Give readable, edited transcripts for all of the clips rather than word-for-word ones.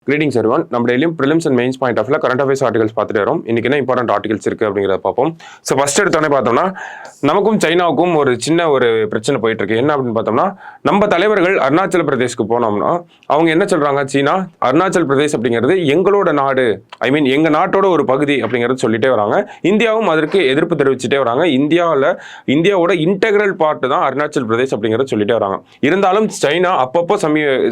Greetings everyone. நம்ம டெய்லியும் prelims and mains point ஆஃப்ல கரண்ட் அஃபேர்ஸ் ஆர்டிகல்ஸ் பார்த்துட்டு வரோம். இன்னைக்கு என்ன இம்பார்ட்டன்ட் ஆர்டிகல்ஸ் இருக்கு அப்படிங்கிறத பார்ப்போம். ஸோ ஃபர்ஸ்ட் எடுத்தோடனே பார்த்தோம்னா நமக்கும் சைனாவுக்கும் ஒரு சின்ன பிரச்சனை போயிட்டு இருக்கு. என்ன அப்படின்னு பார்த்தோம்னா நம்ம தலைவர்கள் அருணாச்சல பிரதேஷ்க்கு போனோம்னா அவங்க என்ன சொல்றாங்க, சீனா அருணாச்சல் பிரதேஷ் அப்படிங்கிறது எங்களோட நாடு, எங்க நாட்டோட ஒரு பகுதி அப்படிங்கிறது சொல்லிட்டே வராங்க. இந்தியாவும் அதற்கு எதிர்ப்பு தெரிவிச்சுட்டே வராங்க. இந்தியாவோட இன்டெகிரல் பார்ட் தான் அருணாச்சல் பிரதேஷ் அப்படிங்கிறது சொல்லிட்டே வராங்க. இருந்தாலும் சைனா அப்பப்போ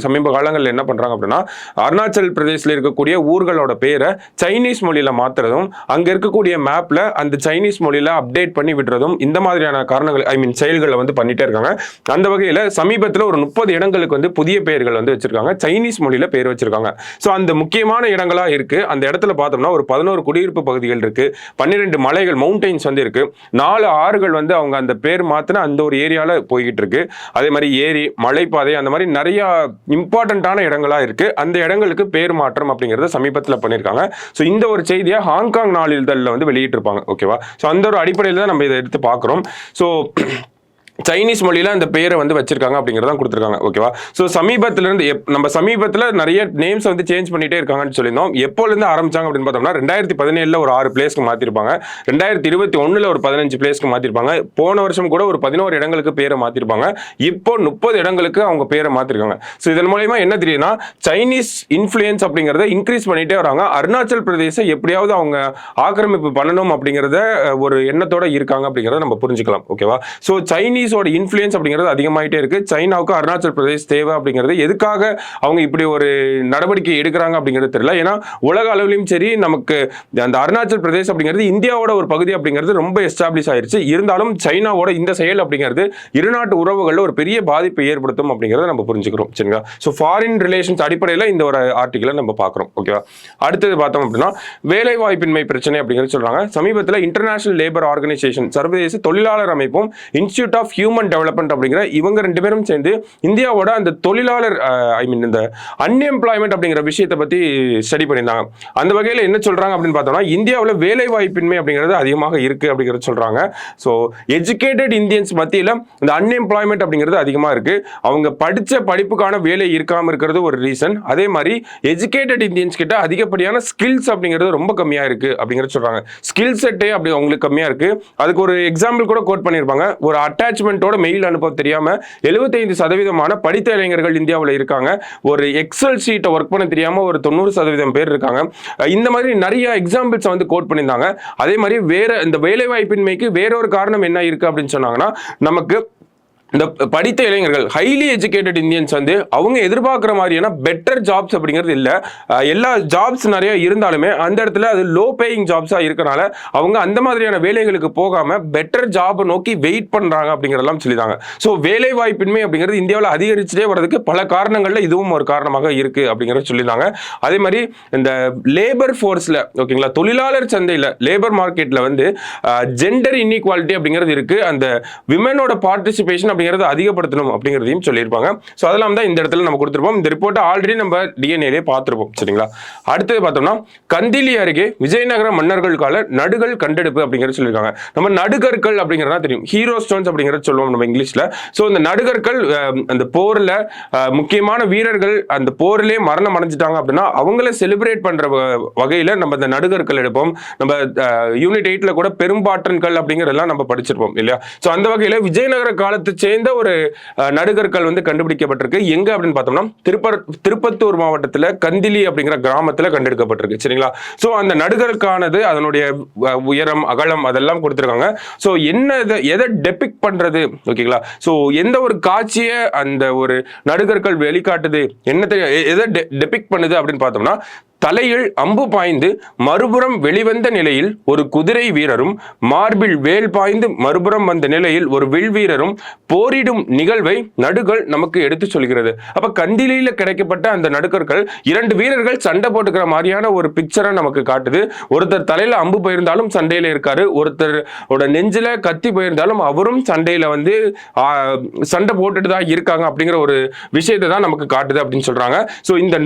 சமீப காலங்களில் என்ன பண்றாங்க அப்படின்னா அருணாச்சல் பிரதேசத்தில் இருக்கக்கூடிய ஊர்களோட பேரை சைனீஸ் மொழியில மாத்துறதும், அங்க இருக்கக்கூடிய மேப்ல அந்த சைனீஸ் மொழியில அப்டேட் பண்ணி விடுறதும், இந்த மாதிரியான காரணங்கள் செயல்களை பண்ணிட்டே இருக்காங்க. அந்த வகையில சமீபத்தில் ஒரு 30 இடங்களுக்கு புதிய பெயர்கள் வச்சிருக்காங்க, சைனீஸ் மொழியில பேர் வச்சிருக்காங்க. ஸோ அந்த முக்கியமான இடங்களா இருக்கு. அந்த இடத்துல பார்த்தோம்னா ஒரு 11 குடியிருப்பு பகுதிகள் இருக்கு, 12 மலைகள் மவுண்டைன்ஸ் இருக்கு, 4 ஆறுகள் அவங்க அந்த பேர் மாத்தின அந்த ஒரு ஏரியால போய்கிட்டு இருக்கு. அதே மாதிரி ஏரி, மலைப்பாதை, அந்த மாதிரி நிறைய இம்பார்ட்டன்டான இடங்களா இருக்கு. அந்த இடங்களுக்கு பேர் மாற்றம் அப்படிங்கறத சமீபத்தில் பண்ணிருக்காங்க. ஸோ இந்த ஒரு செய்தியை ஹாங்காங் நாளிதழில் வெளியிட்டிருப்பாங்க. ஓகேவா? ஸோ அந்த ஒரு அடிப்படையில் தான் நம்ம இதை எடுத்து பார்க்குறோம். ஸோ சைனீஸ் மொழியில அந்த பேரை வச்சிருக்காங்க அப்படிங்கிறத கொடுத்துருக்காங்க. ஓகேவா? ஸோ சமீபத்தில் நிறைய நேம்ஸ் சேஞ்ச் பண்ணிட்டே இருக்காங்கன்னு சொல்லியிருந்தோம். எப்போலேருந்து ஆரம்பிச்சாங்க அப்படின்னு பார்த்தோம்னா 2017 ஒரு 6 பிளேஸ்க்கு மாற்றிருப்பாங்க, 2021 ஒரு 15 பிளேஸ்க்கு மாற்றிருப்பாங்க, போன வருஷம் கூட ஒரு 11 இடங்களுக்கு பேரை மாற்றிருப்பாங்க, இப்போ 30 இடங்களுக்கு அவங்க பேரை மாற்றிருக்காங்க. ஸோ இதன் மூலயமா என்ன தெரியுதுன்னா சைனீஸ் இன்ஃப்ளூயன்ஸ் அப்படிங்கிறத இன்க்ரீஸ் பண்ணிட்டே வராங்க. அருணாச்சல் பிரதேச எப்படியாவது அவங்க ஆக்கிரமிப்பு பண்ணணும் அப்படிங்கிறத ஒரு எண்ணத்தோட இருக்காங்க அப்படிங்கிறத நம்ம புரிஞ்சுக்கலாம். ஓகேவா? ஸோ சைனீஸ் இன்ஃப்ளூயன்ஸ் அப்படிங்கிறது அதிகமாயிட்டே இருக்கு. சைனாவுக்கு அருணாச்சல் பிரதேஷ் தேவை அப்படிங்கிறது எதுக்காக அவங்க இப்படி ஒரு நடவடிக்கை எடுக்கிறாங்க அப்படிங்கிறது தெரியல. ஏன்னா உலக அளவிலும் சரி நமக்கு அந்த அருணாச்சல் பிரதேஷ் அப்படிங்கிறது இந்தியாவோட ஒரு பகுதி அப்படிங்கிறது ரொம்ப எஸ்டாப்ளிஷ் ஆயிருச்சு. இருந்தாலும் சைனாவோட இந்த செயல் அப்படிங்கிறது இருநாட்டு உறவுகளில் ஒரு பெரிய பாதிப்பை ஏற்படுத்தும் அப்படிங்கிறத நம்ம புரிஞ்சுக்கிறோம். சரிங்களா? ஸோ ஃபாரின் ரிலேஷன்ஸ் அடிப்படையில் இந்த ஒரு ஆர்டிகளை நம்ம பார்க்குறோம். ஓகேவா? அடுத்தது பார்த்தோம் அப்படின்னா வேலை வாய்ப்பின்மை பிரச்சனை அப்படிங்கிறது சொல்றாங்க. சமீபத்தில் இன்டர்நேஷனல் லேபர் ஆர்கனைசேஷன், சர்வதேச தொழிலாளர் அமைப்பும், இன்ஸ்டிடியூட் ஆஃப் ஹியூமன் டெவலப்மெண்ட் அப்படிங்கிற இவங்க 2 பேரும் சேர்ந்து இந்தியாவோட அந்த தொழிலாளர் இந்த அன்எம்ப்ளாய்மெண்ட் அப்படிங்கிற விஷயத்தை பத்தி ஸ்டடி பண்ணியிருந்தாங்க. அந்த வகையில் என்ன சொல்றாங்க அப்படின்னு பார்த்தோம்னா இந்தியாவில் வேலை வாய்ப்பின்மை அப்படிங்கிறது அதிகமாக இருக்கு அப்படிங்கிறது சொல்றாங்க. ஸோ எஜுகேட்டட் இந்தியன்ஸ் மத்தியில் இந்த அன்எம்ப்ளாய்மெண்ட் அப்படிங்கிறது அதிகமாக இருக்கு. அவங்க படிச்ச படிப்புக்கான வேலை இருக்காம இருக்கிறது ஒரு ரீசன். அதே மாதிரி எஜுகேட்டட் இந்தியன்ஸ் கிட்ட அதிகப்படியான ஸ்கில்ஸ் அப்படிங்கிறது ரொம்ப கம்மியா இருக்கு அப்படிங்கிறது சொல்றாங்க. ஸ்கில் செட்டே அப்படி அவங்களுக்கு கம்மியா இருக்கு. அதுக்கு ஒரு எக்ஸாம்பிள் கூட கோட் பண்ணியிருப்பாங்க. ஒரு அட்டாச்மெண்டோட மெயில் அனுப்ப தெரியாம 75% படித்த இளைஞர்கள் இந்தியாவில் இருக்காங்க. ஒரு எக்ஸல் ஷீட்டை ஒர்க் பண்ண தெரியாம ஒரு 90% பேர் இருக்காங்க. இந்த மாதிரி நிறைய எக்ஸாம்பிள்ஸ் கோட் பண்ணியிருந்தாங்க. அதே மாதிரி வேற இந்த வேலை வாய்ப்பின்மைக்கு வேறொரு காரணம் என்ன இருக்கு அப்படின்னு சொன்னாங்கன்னா நமக்கு இந்த படித்த இளைஞர்கள் ஹைலி எஜுகேட்டட் இந்தியன்ஸ் அவங்க எதிர்பார்க்குற மாதிரியான பெட்டர் ஜாப்ஸ் அப்படிங்கிறது இல்லை. எல்லா ஜாப்ஸ் நிறைய இருந்தாலுமே அந்த இடத்துல அது லோ பேயிங் ஜாப்ஸாக இருக்கனால அவங்க அந்த மாதிரியான வேலைகளுக்கு போகாமல் பெட்டர் ஜாப் நோக்கி வெயிட் பண்ணுறாங்க அப்படிங்கிறதெல்லாம் சொல்லிட்டாங்க. ஸோ வேலை வாய்ப்பின்மை அப்படிங்கிறது இந்தியாவில் அதிகரிச்சுட்டே வர்றதுக்கு பல காரணங்களில் இதுவும் ஒரு காரணமாக இருக்குது அப்படிங்கிறத சொல்லியிருந்தாங்க. அதே மாதிரி இந்த லேபர் ஃபோர்ஸில் ஓகேங்களா, தொழிலாளர் சந்தையில் லேபர் மார்க்கெட்டில் ஜெண்டர் இன்இக்வாலிட்டி அப்படிங்கிறது இருக்குது. அந்த விமனோட பார்ட்டிசிபேஷன் அப்படிங்கிறது அதிகப்படுத்தணும் அப்படிங்கிறதையும் சொல்லியிருப்பாங்க. ஸோ அதெல்லாம் தான் இந்த இடத்துல நம்ம கொடுத்துருப்போம். இந்த ரிப்போர்ட்டை ஆல்ரெடி நம்ம டிஎன்ஏலே பார்த்துருப்போம். சரிங்களா? அடுத்தது பார்த்தோம்னா கந்திலி அருகே விஜயநகர மன்னர்கள் கால நடுகள் கண்டெடுப்பு அப்படிங்கிறது சொல்லியிருக்காங்க. நம்ம நடுகற்கள் அப்படிங்கிறதா தெரியும், ஹீரோ ஸ்டோன்ஸ் அப்படிங்கிறது சொல்லுவோம் நம்ம இங்கிலீஷ்ல. ஸோ இந்த நடுகற்கள் அந்த போரில் முக்கியமான வீரர்கள் அந்த போரிலே மரணம் அடைஞ்சிட்டாங்க அப்படின்னா அவங்கள செலிப்ரேட் பண்ற வகையில் நம்ம இந்த நடுகற்கள் எடுப்போம். நம்ம யூனிட் 8ல கூட பெரும்பாற்றன்கள் அப்படிங்கிறதெல்லாம் நம்ம படிச்சிருப்போம் இல்லையா? ஸோ அந்த வகையில் விஜயநகர காலத்து சேர்ந்த ஒரு நடுகற்கள் கண்டுபிடிக்கப்பட்டிருக்கு. எங்க அப்படின்னு பார்த்தோம்னா திருப்பத்தூர் மாவட்டத்தில் கந்திலி அப்படிங்கிற கிராமத்தில் கண்டெடுக்கப்பட்டிருக்கு. சரிங்களா? ஸோ அந்த நடுகற்கானது அதனுடைய உயரம், அகலம் அதெல்லாம் கொடுத்துருக்காங்க. ஸோ என்ன எதை டெபிக் பண்றது, ஓகேங்களா? ஸோ எந்த ஒரு காட்சியை அந்த ஒரு நடுகற்கள் வெளிக்காட்டுது, என்னத்தை எதை டெபிக் பண்ணுது அப்படின்னு பார்த்தோம்னா தலையில் அம்பு பாய்ந்து மறுபுறம் வெளிவந்த நிலையில் ஒரு குதிரை வீரரும், மார்பில் வேல் பாய்ந்து மறுபுறம் வந்த நிலையில் ஒரு வில் வீரரும் போரிடும் நிகழ்வை நடுகள் நமக்கு எடுத்து சொல்கிறது. அப்ப கந்திலியில கிடைக்கப்பட்ட அந்த நடுகற்கள் 2 வீரர்கள் சண்டை போட்டுக்கிற மாதிரியான ஒரு பிக்சரை நமக்கு காட்டுது. ஒருத்தர் தலையில அம்பு போயிருந்தாலும் சண்டையில இருக்காரு, ஒருத்தரோட நெஞ்சில கத்தி போயிருந்தாலும் அவரும் சண்டையில சண்டை போட்டுட்டு தான் இருக்காங்க அப்படிங்கிற ஒரு விஷயத்தை தான் நமக்கு காட்டுது அப்படின்னு சொல்றாங்க. ஸோ இந்த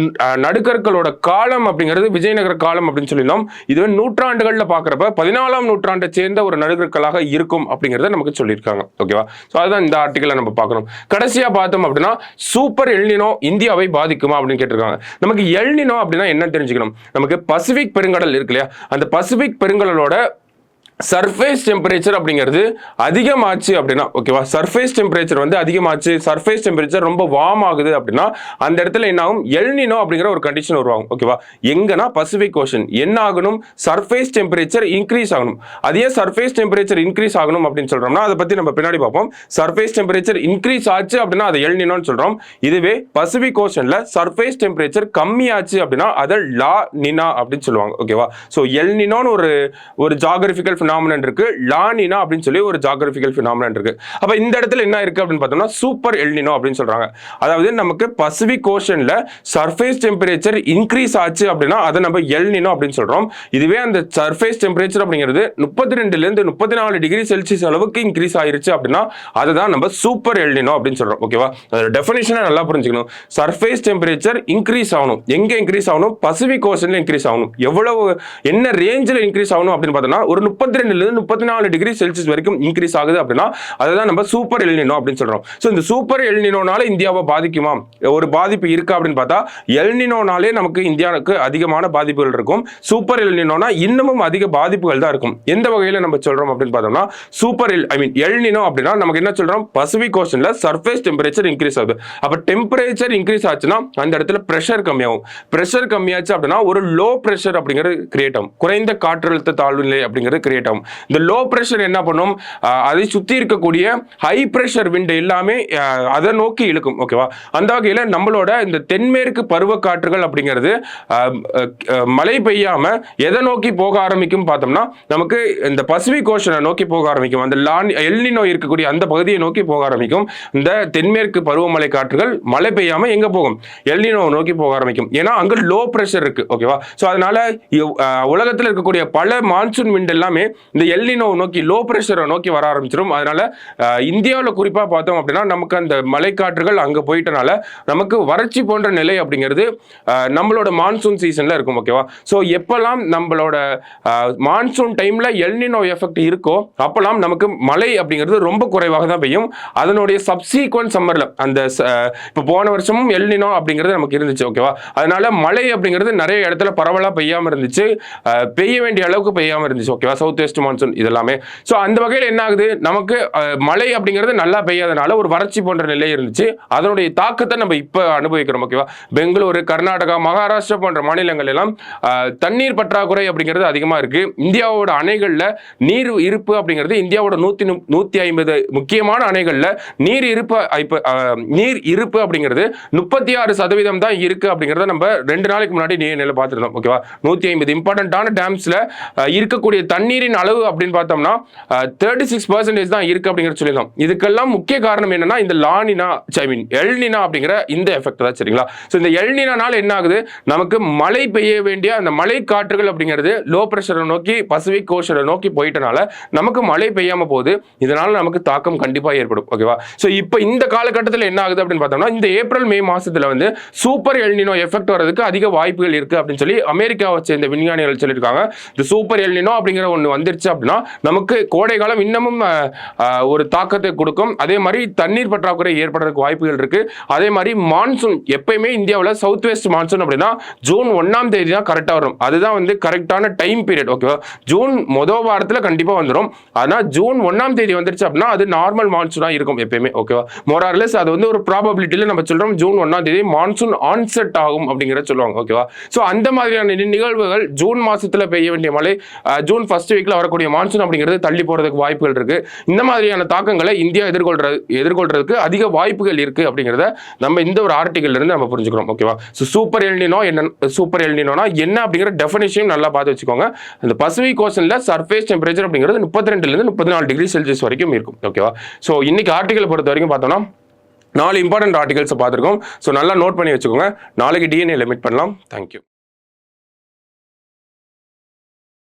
நடுகற்களோட காலம் அப்படிங்கிறது விஜயநகர காலம் அப்படின்னு சொல்லியிருந்தோம். இதுவே நூற்றாண்டுகள்ல பாக்குறப்ப 14ஆம் நூற்றாண்டை சேர்ந்த ஒரு நடுகற்களாக இருக்கும் அப்படிங்கறத நமக்கு சொல்லியிருக்காங்க. ஓகேவா? சோ அதுதான் இந்த ஆர்டிகலை நம்ம பார்க்கணும். கடைசியா பார்த்தோம் அப்படின்னா சூப்பர் எல்னினோ இந்தியாவை பாதிக்குமா அப்படின்னு கேட்டிருக்காங்க. நமக்கு எல்னினோ அப்படின்னா என்ன தெரிஞ்சுக்கணும். நமக்கு பசிபிக் பெருங்கடல் இருக்கு இல்லையா, அந்த பசிபிக் பெருங்கடலோட சர்ஃபேஸ் டெம்பரேச்சர் அப்படிங்கிறது அதிகமாச்சு அப்படின்னா, ஓகேவா, சர்ஃபேஸ் டெம்பரேச்சர் வந்து அதிகமாச்சு, சர்ஃபேஸ் டெம்பரேச்சர் ரொம்ப வார்ம் ஆகுது அப்படின்னா அந்த இடத்துல என்ன ஆகும், எல்னினோ அப்படிங்கிற ஒரு கண்டிஷன் உருவாகும். ஓகேவா, எங்கன்னா பசிபிக் ஓஷன் என்ன ஆகணும், சர்ஃபேஸ் டெம்பரேச்சர் இன்க்ரீஸ் ஆகணும். அதே சர்ஃபேஸ் டெம்பரேச்சர் இன்க்ரீஸ் ஆகணும் அப்படின்னு சொல்றோம்னா அதை பத்தி நம்ம பின்னாடி பார்ப்போம். சர்ஃபேஸ் டெம்பரேச்சர் இன்க்ரீஸ் ஆச்சு அப்படின்னா அதை எல்னினோன்னு சொல்றோம். இதுவே பசிபிக் ஓஷன்ல சர்ஃபேஸ் டெம்பரேச்சர் கம்மியாச்சு அப்படின்னா அதை லா நினா அப்படின்னு சொல்லுவாங்க. ஓகேவா, சோ எல்னினோன்னு ஒரு ஜியோகிராபிக்கல் பினாமினன் இருக்கு, லானினா அப்படின்னு சொல்லி ஒரு ஜியோகிராபிக்கல் பினாமினன் இருக்கு. அப்ப இந்த இடத்துல என்ன இருக்கு அப்படின்னு பார்த்தோம்னா சூப்பர் எல்னினோ அப்படின்னு சொல்றாங்க. அதாவது நமக்கு பசிபிக் ஓஷன்ல சர்ஃபேஸ் டெம்பரேச்சர் இன்க்ரீஸ் ஆச்சு அப்படின்னா அதை நம்ம எல்னினோ அப்படின்னு சொல்றோம். இதுவே அந்த சர்ஃபேஸ் டெம்பரேச்சர் அப்படிங்கிறது 32 இருந்து 34 டிகிரி செல்சியஸ் அளவுக்கு இன்க்ரீஸ் ஆயிருச்சு அப்படின்னா அதுதான் நம்ம சூப்பர் எல்னினோ அப்படின்னு சொல்றோம். ஓகேவா, அதோட டெஃபினிஷனை நல்லா புரிஞ்சுக்கணும். சர்ஃபேஸ் டெம்பரேச்சர் இன்க்ரீஸ் ஆகணும். எங்க இன்க்ரீஸ் ஆகணும், பசிபிக் ஓஷன்ல இன்க்ரீஸ் ஆகணும். எவ்வளவு என்ன ரேஞ்சில் இன்க்ரீஸ் ஆகணும் அப்படின்னு பார்த்தோம்னா ஒரு 32 இருந்து 34 டிகிரி செல்சியஸ் வரைக்கும் இன்க்ரீஸ் ஆகுது அப்படின்னா அதுதான் நம்ம சூப்பர் எல்னினோ அப்படின்னு சொல்றோம். சோ இந்த சூப்பர் எல்னினோனால இந்தியாவை பாதிக்குமா, ஒரு பாதிப்பு இருக்கா அப்படின்னு பார்த்தா எல்னினோனாலே நமக்கு இந்தியாவுக்கு அதிகமான பாதிப்புகள் இருக்கும். சூப்பர் எல்னினோனா இன்னமும் அதிக பாதிப்புகள் தான் இருக்கும். எந்த வகையில நம்ம சொல்றோம் அப்படின்னு பார்த்தோம்னா சூப்பர் எல்னினோ அப்படின்னா நமக்கு என்ன சொல்றோம், பசிபிக் ஓஷன்ல சர்ஃபேஸ் டெம்பரேச்சர் இன்க்ரீஸ் ஆகுது. அப்ப டெம்பரேச்சர் இன்க்ரீஸ் ஆச்சுன்னா அந்த இடத்துல பிரஷர் கம்மியாகும். பிரஷர் கம்மியாச்சு அப்படின்னா ஒரு லோ பிரஷர் அப்படிங்கிறது கிரியேட் ஆகும். குறைந்த காற்றழுத்த தாழ்வு நிலை அப்படிங்கிறது கிரியேட் ஆகும். இந்த லோ பிரஷர் என்ன பண்ணும், அதை சுத்தி இருக்கக்கூடிய ஹை பிரஷர் விண்ட் எல்லாமே அதை நோக்கி இழுக்கும். ஓகேவா, அந்த வகையில நம்மளோட இந்த தென்மேற்கு பருவ காற்றுகள் அப்படிங்கிறது மழை பெய்யாம எதை நோக்கி போக ஆரம்பிக்கும் பார்த்தோம்னா நமக்கு இந்த பசிபிக் ஓஷனை நோக்கி போக ஆரம்பிக்கும். அந்த எல்னினோ இருக்கக்கூடிய அந்த பகுதியை நோக்கி போக ஆரம்பிக்கும். இந்த தென்மேற்கு பருவமழை காற்றுகள் மழை பெய்யாம எங்க போகும், எல்னினோ நோக்கி போக ஆரம்பிக்கும். ஏன்னா அங்க லோ பிரஷர் இருக்கு. ஓகேவா, சோ அதனால உலகத்தில் இருக்கக்கூடிய பல மான்சூன் விண்ட் எல்லாமே இந்த எல்னினோ நோக்கி லோ பிரஷரை நோக்கி வர ஆரம்பிச்சிடும். அதனால இந்தியாவில் குறிப்பா பார்த்தோம் அப்படின்னா நமக்கு அந்த மழைக்காற்றுகள் அங்க போயிட்டனால நமக்கு வறட்சி போன்ற நிலை அப்படிங்கிறது நம்மளோட மான்சூன் சீசன்ல இருக்கும். ஓகேவா, சோ எப்பெல்லாம் நம்மளோட மான்சூன் டைம்ல எல்னினோ எஃபெக்ட் இருக்கோ அப்பெல்லாம் நமக்கு மழை அப்படிங்கிறது ரொம்ப குறைவாக தான் பெய்யும். அதனுடைய சப்சீக்வன்ட் சம்மர்ல அந்த இப்போ போன வருஷமும் எல்னினோ அப்படிங்கிறது நமக்கு இருந்துச்சு. ஓகேவா, அதனால மழை அப்படிங்கிறது நிறைய இடத்துல பரவலா பெய்யாம இருந்துச்சு, பெய்ய வேண்டிய அளவுக்கு பெய்யாம இருந்துச்சு. ஓகேவா, சவுத் வெஸ்ட் மான்சூன் இதெல்லாமே. சோ அந்த வகையில் என்ன ஆகுது, நமக்கு மழை அப்படிங்கிறது நல்லா பெய்யாதனால ஒரு வறட்சி போன்ற நிலை இருந்துச்சு. அதனுடைய தாக்கத்தை நம்ம இப்ப அனுபவிக்கிறோம். ஓகேவா, பெங்களூரு, கர்நாடகா, மகாராஷ்டிரா போன்ற மாநிலங்கள் எல்லாம் தண்ணீர் பற்றாக்குறை அப்படிங்கிறது அதிகமா இருக்கு. இந்தியாவோட அணைகள்ல நீர் இருப்பு அப்படிங்கிறது இந்தியாவோட 150 முக்கியமான அணைகள்ல நீர் இருப்பு அப்படிங்கிறது 36% தான் இருக்கு அப்படிங்கறத நம்ம 2 நாளைக்கு முன்னாடி நீல பார்த்திருந்தோம். ஓகேவா, 150 இம்பார்ட்டன்டான டேம்ஸ்ல இருக்கக்கூடிய தண்ணீரின் அளவு அப்படின்னு பார்த்தோம்னா 36% தான் இருக்கு அப்படிங்கிறது சொல்லிடலாம். இதுக்கெல்லாம் முக்கிய காரணம் என்னன்னா இந்த லானினா எல்னினா அப்படிங்கிற இந்த எஃபெக்ட் தான். சரிங்களா, சோ இந்த எல்னினானால என்ன ஆகுது, நமக்கு மழை பெய்ய வேண்டிய அந்த மழை காற்றுகள் அப்படிங்கிறது லோ பிரஷரை நோக்கி பசிபிக் ஓஷனை நோக்கி போயிட்டனால நமக்கு மழை பெய்யாம போகுது. இதனால நமக்கு தாக்கம் கண்டிப்பா ஏற்படும். ஓகேவா, சோ இப்போ இந்த காலகட்டத்தில் என்ன ஆகுது அப்படின்னு பார்த்தோம்னா இந்த ஏப்ரல் மே மாசத்துல வந்து சூப்பர் எல்னினோ எஃபெக்ட் வரதுக்கு அதிக வாய்ப்புகள் இருக்கு அப்படின்னு சொல்லி அமெரிக்காவை சேர்ந்த விஞ்ஞானிகள் சொல்லியிருக்காங்க. இந்த சூப்பர் எல்னினோ அப்படிங்கிற ஒன்று வந்துருச்சு அப்படின்னா நமக்கு கோடை காலம் இன்னமும் ஒரு தாக்கத்தை கொடுக்கும். அதே மாதிரி தண்ணீர் பற்றாக்குறை ஏற்படுறதுக்கு வாய்ப்புகள் இருக்கு. அதே மாதிரி மான்சூன் எப்பயுமே இந்தியாவில் சவுத் வெஸ்ட் மான்சூன் அப்படின்னா ஜூன் 1ஆம் தேதி தான் கரெக்டாக வரும். அதுதான் வந்து கரெக்டான டைம் பீரியட். ஓகேவா, ஜூன் முதல் வாரத்தில் கண்டிப்பாக வந்துடும். ஆனால் ஜூன் 1ஆம் தேதி வந்துருச்சு அப்படின்னா அது நார்மல் மான்சூனாக இருக்கும் எப்பயுமே. ஓகேவா, மோரார்லெஸ் அது வந்து ஒரு ப்ராபபிலிட்டியில் நம்ம சொல்றோம் ஜூன் 1ஆம் தேதி மான்சூன் ஆன்செட் ஆகும் அப்படிங்கிறத சொல்லுவாங்க. ஓகேவா, ஸோ அந்த மாதிரியான நிகழ்வுகள் ஜூன் மாசத்துல பெய்ய வேண்டிய மழை ஜூன் ஃபர்ஸ்ட் வீக்ல வரக்கூடிய மான்சூன் அப்படிங்கிறது தள்ளி போறதுக்கு வாய்ப்புகள் இருக்கு. இந்த மாதிரியான தாக்கங்களை இந்தியா எதிர்கொள்றதுக்கு அதிக வாய்ப்புகள் இருக்கு அப்படிங்கிறத நம்ம இந்த ஒரு ஆர்டிகல்ல இருந்து நம்ம புரிஞ்சுக்கிறோம். ஓகேவா, சூப்பர் எல்னினோனா என்ன அப்படிங்கிற டெஃபினிஷன் நல்லா பார்த்து வச்சுக்கோங்க. இந்த பசிபிக் ஓஷன்ல சர்ஃபேஸ் டெம்பரேச்சர் அப்படிங்கிறது 32 இருந்து 34 டிகிரி செல்சியஸ் வரைக்கும் இருக்கும். ஓகேவா, ஸோ இன்னைக்கு ஆர்டிகல் பொறுத்த வரைக்கும் பார்த்தோம்னா 4 இம்பார்ட்டன்ட் ஆர்டிகல்ஸ் பார்த்துருக்கோம். ஸோ நல்லா நோட் பண்ணி வச்சுக்கோங்க. நாளைக்கு டிஎன்ஏ லிமிட் பண்ணலாம். தேங்க்யூ.